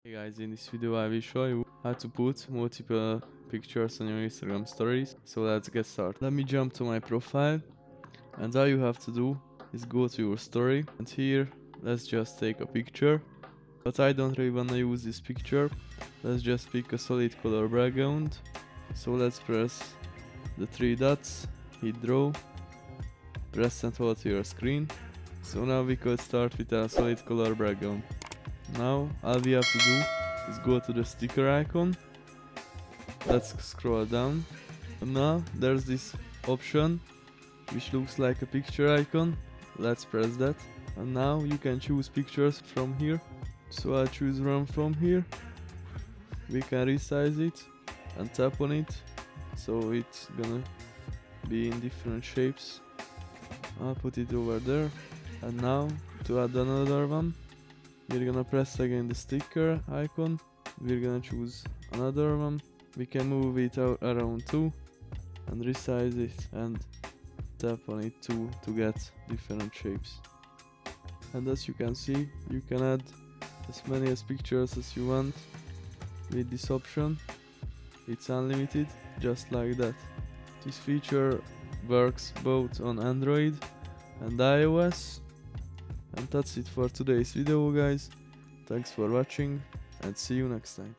Hey guys, in this video I will show you how to put multiple pictures on your Instagram stories. So let's get started. Let me jump to my profile, and all you have to do is go to your story, and here let's just take a picture. But I don't really wanna use this picture. Let's just pick a solid color background. So let's press the three dots, hit draw, press and hold to your screen. So now we could start with a solid color background. Now all we have to do is go to the sticker icon. Let's scroll down, and now there's this option which looks like a picture icon. Let's press that, and now you can choose pictures from here. So I'll choose one from here. We can resize it and tap on it, so it's gonna be in different shapes. I'll put it over there, and now to add another one, we're gonna press again the sticker icon. We're gonna choose another one. We can move it out around too and resize it and tap on it too to get different shapes. And as you can see, you can add as many as pictures as you want with this option. It's unlimited, just like that. This feature works both on Android and iOS. And that's it for today's video, guys. Thanks for watching, and see you next time.